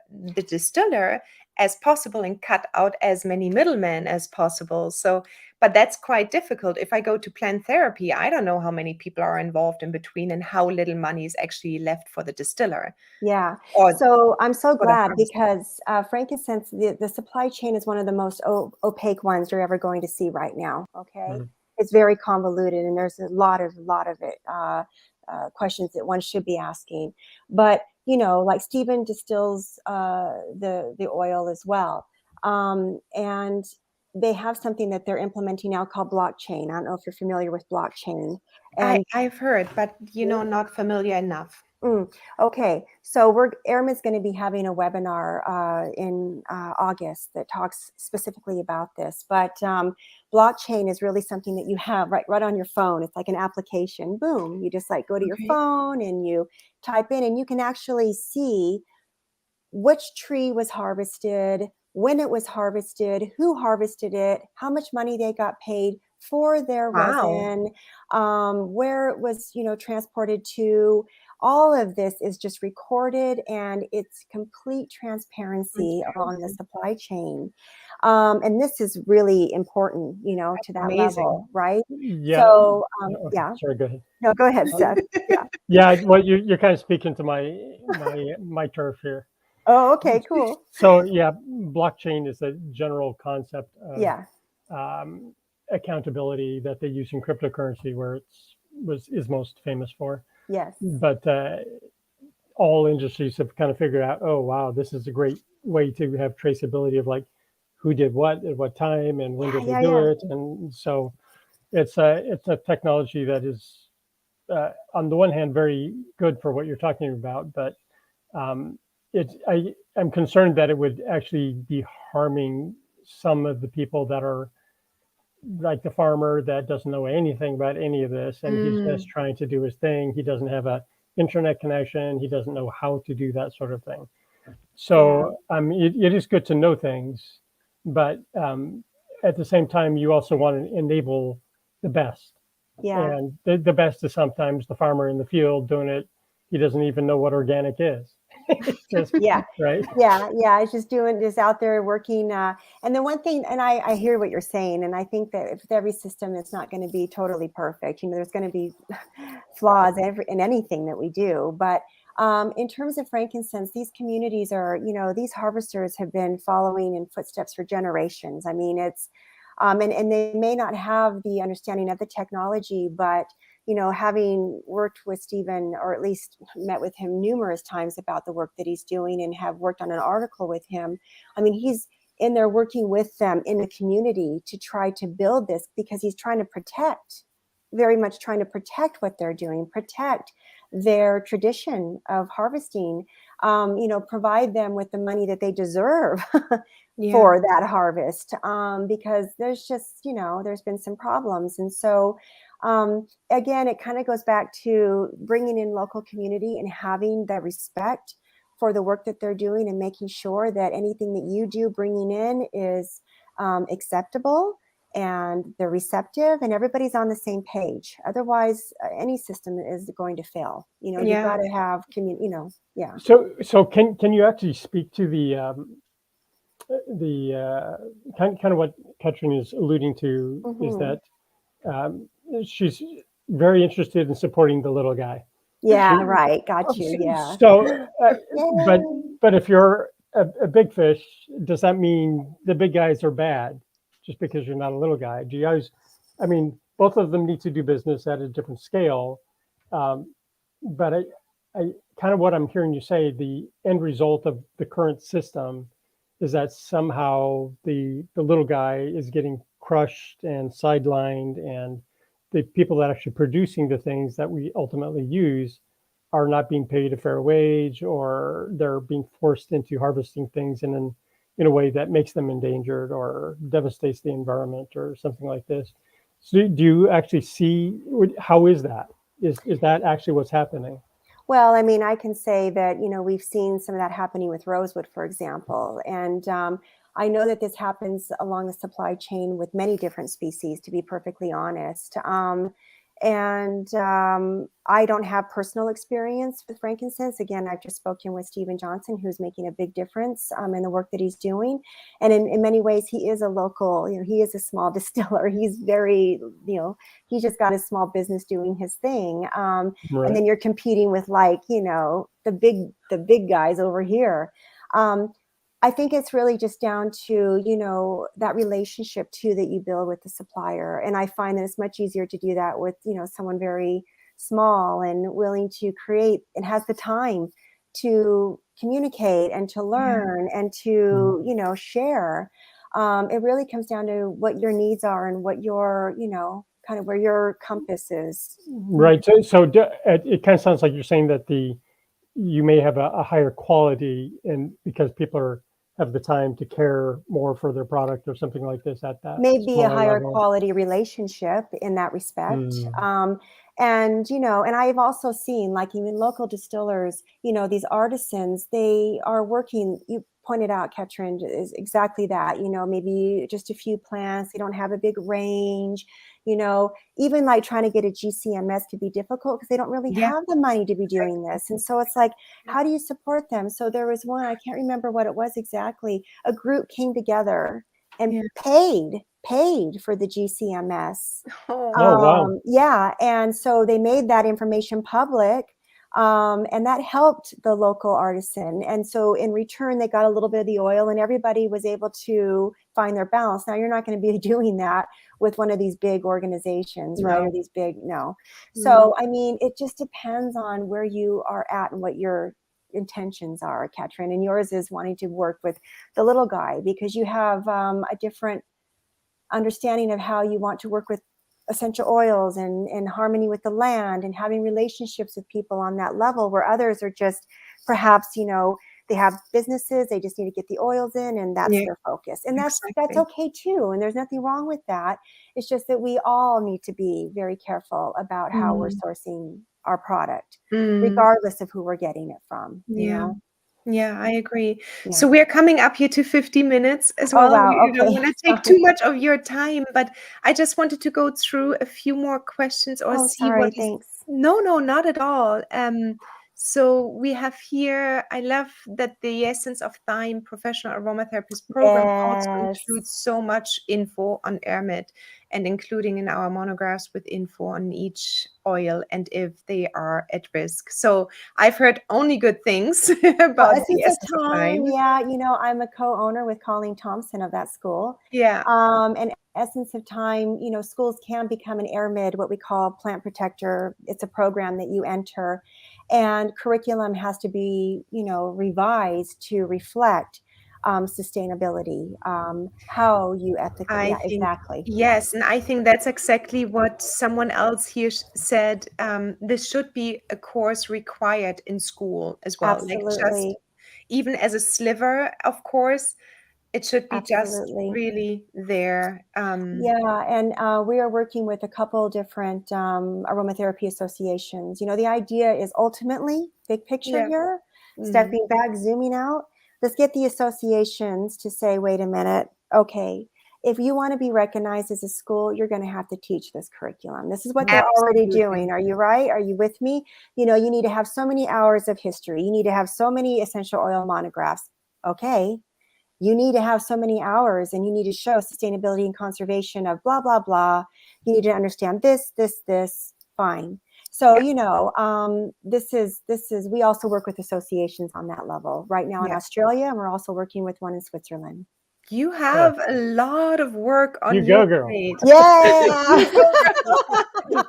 distiller as possible and cut out as many middlemen as possible. So, but that's quite difficult. If I go to plant therapy, I don't know how many people are involved in between and how little money is actually left for the distiller. Yeah. So I'm so glad, because frankincense, the supply chain is one of the most opaque ones you're ever going to see right now. Okay. It's very convoluted, and there's a lot of it, questions that one should be asking. But, you know, like Stephen distills the oil as well. And they have something that they're implementing now called blockchain. I don't know if you're familiar with blockchain. And I've heard, but, you know, not familiar enough. Okay, so Airmid's going to be having a webinar in August that talks specifically about this. But blockchain is really something that you have right on your phone. It's like an application. Boom! You just like go to your phone and you type in, and you can actually see which tree was harvested, when it was harvested, who harvested it, how much money they got paid for their resin, where it was, transported to. All of this is just recorded, and it's complete transparency along the supply chain. And this is really important, to that level, right? Yeah. So, Okay. yeah. Sorry, go ahead. No, go ahead, Seth. Yeah. Yeah. Well, you're kind of speaking to my turf here. Oh, okay, cool. So yeah, blockchain is a general concept of accountability that they use in cryptocurrency, where is most famous for. Yes. But all industries have kind of figured out, oh wow, this is a great way to have traceability of like who did what at what time and when did they do it, and so it's a technology that is on the one hand very good for what you're talking about, but I'm concerned that it would actually be harming some of the people that are like the farmer that doesn't know anything about any of this, and he's just trying to do his thing. He doesn't have a internet connection. He doesn't know how to do that sort of thing. So it is good to know things, but at the same time, you also want to enable the best. Yeah. And the best is sometimes the farmer in the field doing it. He doesn't even know what organic is. Just, right. Yeah. It's just out there working. And the one thing, and I hear what you're saying, and I think that with every system, it's not going to be totally perfect. There's going to be flaws in anything that we do. But in terms of frankincense, these communities are, these harvesters have been following in footsteps for generations. I mean, it's, and they may not have the understanding of the technology, but having worked with Stephen, or at least met with him numerous times about the work that he's doing, and have worked on an article with him. I mean, he's in there working with them in the community to try to build this, because he's very much trying to protect what they're doing, protect their tradition of harvesting, provide them with the money that they deserve for that harvest, because there's just, there's been some problems. And so, again, it kind of goes back to bringing in local community and having that respect for the work that they're doing, and making sure that anything that you do bringing in is acceptable, and they're receptive, and everybody's on the same page. Otherwise, any system is going to fail. You've got to have community. So can you actually speak to the kind of what Katrin is alluding to, is that she's very interested in supporting the little guy. Yeah, right. Got you. Yeah. So, but if you're a big fish, does that mean the big guys are bad just because you're not a little guy? Do you guys? I mean, both of them need to do business at a different scale. But I kind of what I'm hearing you say, the end result of the current system is that somehow the little guy is getting crushed and sidelined, and the people that are actually producing the things that we ultimately use are not being paid a fair wage, or they're being forced into harvesting things in a way that makes them endangered or devastates the environment or something like this. So do you actually see, how is that? Is that actually what's happening? Well, I mean, I can say that, we've seen some of that happening with rosewood, for example. And I know that this happens along the supply chain with many different species, to be perfectly honest. And I don't have personal experience with frankincense. Again, I've just spoken with Stephen Johnson, who's making a big difference in the work that he's doing. And in many ways, he is a local, he is a small distiller. He's very, he's just got a small business doing his thing. Right. And then you're competing with the big guys over here. I think it's really just down to, that relationship too that you build with the supplier. And I find that it's much easier to do that with, someone very small and willing to create and has the time to communicate and to learn and to, share. It really comes down to what your needs are and what your, kind of where your compass is. Right. So it kind of sounds like you're saying that the you may have a higher quality, and because people have the time to care more for their product or something like this at that maybe a smaller higher level. quality relationship in that respect. And, you know, and I've also seen, like, even local distillers, you know, these artisans, they are working, you pointed out, Katrin, is exactly that, you know, maybe just a few plants, they don't have a big range, you know, even like trying to get a GCMS could be difficult because they don't really Yeah. have the money to be doing this. And so it's like, how do you support them? So there was one, I can't remember what it was exactly, a group came together and Yeah. paid for the GCMS. Oh, wow. Yeah, and so they made that information public, and that helped the local artisan. And so in return, they got a little bit of the oil, and everybody was able to find their balance. Now, you're not going to be doing that with one of these big organizations, right? No. Or these big, no. No. So, I mean, it just depends on where you are at and what your intentions are, Katrin. And yours is wanting to work with the little guy because you have a different understanding of how you want to work with essential oils and in harmony with the land and having relationships with people on that level, where others are just perhaps, you know, they have businesses, they just need to get the oils in, and that's Yeah, their focus. And that's exactly. okay too. And there's nothing wrong with that. It's just that we all need to be very careful about how we're sourcing our product, regardless of who we're getting it from, you Yeah. know? Yeah, I agree. Yeah. So we're coming up here to 50 minutes as Oh, well. wow. We don't Okay. want to take too much of your time, but I just wanted to go through a few more questions or Oh, see what sorry. is. Thanks. No, not at all. So we have here, I love that the Essence of Thyme Professional Aromatherapist program also Yes. includes so much info on Airmed, and including in our monographs with info on each oil and if they are at risk. So I've heard only good things Well, about the Essence of Essence of Time, Thyme. yeah, you know, I'm a co-owner with Colleen Thompson of that school. Yeah. And Essence of Time, you know, schools can become an Airmid, what we call plant protector. It's a program that you enter, and curriculum has to be, you know, revised to reflect sustainability, how you ethically, I yeah, think, exactly. yes, and I think that's exactly what someone else here said. This should be a course required in school as well, like just Absolutely. even as a sliver, of course, it should be just Absolutely. really there. Yeah, and we are working with a couple different aromatherapy associations. You know, the idea is ultimately, big picture Yeah. here, Mm. stepping back, zooming out, let's get the associations to say, wait a minute, okay, if you want to be recognized as a school, you're going to have to teach this curriculum. This is what they're already Absolutely. doing. Are you right? Are you with me? You know, you need to have so many hours of history. You need to have so many essential oil monographs. Okay, you need to have so many hours and you need to show sustainability and conservation of blah, blah, blah. You need to understand this, fine. So, you know, this is, we also work with associations on that level right now in Yeah. Australia, and we're also working with one in Switzerland. You have a lot of work on You your go, girl. plate. Yeah. You go, girl.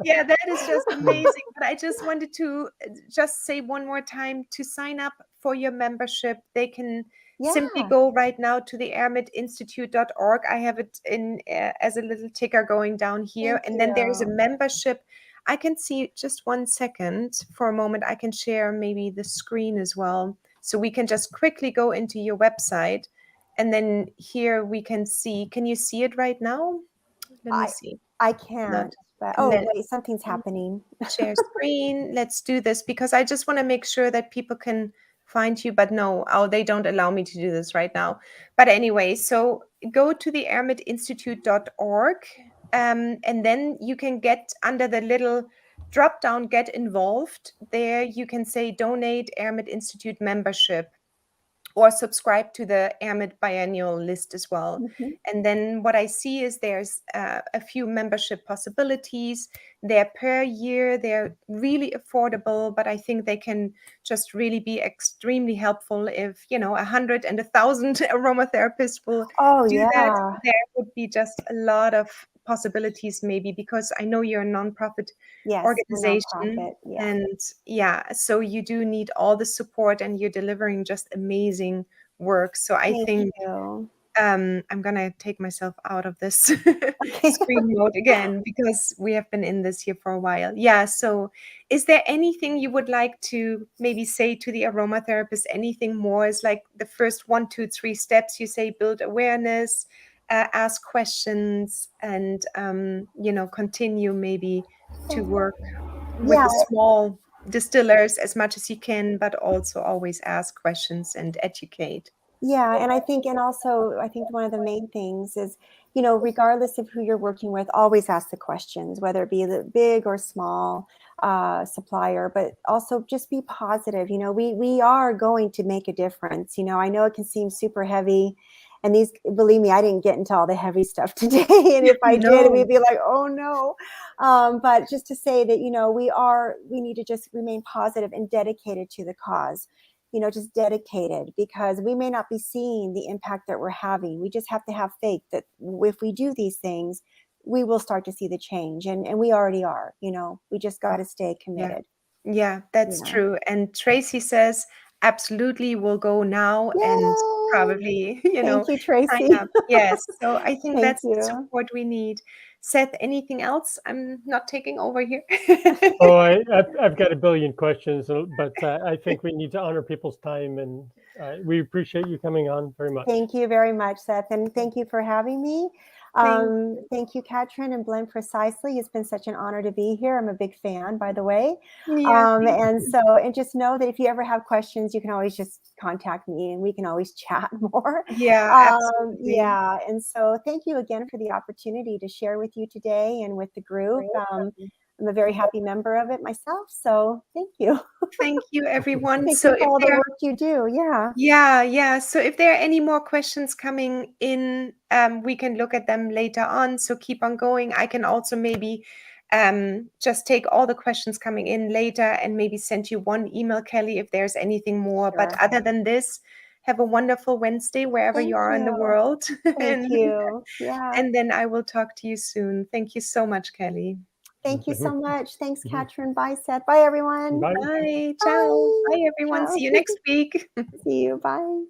Yeah, that is just amazing. But I just wanted to just say one more time, to sign up for your membership, they can simply Yeah. go right now to the airmidinstitute.org. I have it in as a little ticker going down here. Thank And then there's a you. membership. I can see just 1 second for a moment. I can share maybe the screen as well. So we can just quickly go into your website. And then here we can see, can you see it right now? Let me see. I Not, can't, but oh, let, wait, something's happening. share screen. Let's do this because I just want to make sure that people can find you, but no, they don't allow me to do this right now. But anyway, so go to the airmidinstitute.org, and then you can get under the little drop down, get involved. There you can say donate Airmid Institute membership, or subscribe to the Airmed biannual list as well. Mm-hmm. And then what I see is there's a few membership possibilities. They're per year, they're really affordable, but I think they can just really be extremely helpful if, 100 and 1,000 aromatherapists will Oh, do that. yeah. There would be just a lot of possibilities maybe, because I know you're a nonprofit Yes, we're organization. nonprofit. Yeah. And yeah, so you do need all the support and you're delivering just amazing work. So I Thank think you. I'm gonna take myself out of this Okay. screen mode again because we have been in this here for a while. Yeah. So, is there anything you would like to maybe say to the aromatherapist? Anything more? Is like the first 1, 2, 3 steps you say: build awareness, ask questions, and continue maybe to work with Yeah, the small distillers as much as you can, but also always ask questions and educate. yeah, and I think one of the main things is, regardless of who you're working with, always ask the questions, whether it be the big or small supplier, but also just be positive. We are going to make a difference. I know it can seem super heavy, and believe me, I didn't get into all the heavy stuff today. And if I did, we'd be like, oh no. But just to say that, we need to just remain positive and dedicated to the cause. Just dedicated, because we may not be seeing the impact that we're having. We just have to have faith that if we do these things, we will start to see the change. And we already are. We just got to stay committed. Yeah, that's true. And Tracy says, absolutely, we'll go now. Yay! And probably, Thank you, Tracy. sign up. Yes. So I think Thank that's the you. support we need. Seth, anything else? I'm not taking over here. Oh, I've got a billion questions, but I think we need to honor people's time, and we appreciate you coming on very much. Thank you very much, Seth, and thank you for having me. Thank you, Katrin and Blend Precisely. It's been such an honor to be here. I'm a big fan, by the way. Yeah, and just know that if you ever have questions, you can always just contact me, and we can always chat more. yeah, absolutely. Yeah, and so thank you again for the opportunity to share with you today and with the group. I'm a very happy member of it myself, so thank you. Thank you, everyone. Thank So you for all the work you do. Yeah. So if there are any more questions coming in, we can look at them later on. So keep on going. I can also maybe just take all the questions coming in later and maybe send you one email, Kelly, if there's anything more. Sure. But other than this, have a wonderful Wednesday wherever you are in the world. Thank you. Yeah. And then I will talk to you soon. Thank you so much, Kelly. Thank you so much. Thanks, Katrin. Bye, Seth. Bye, everyone. Bye. Bye. Ciao. Bye, everyone. Ciao. See you next week. See you. Bye.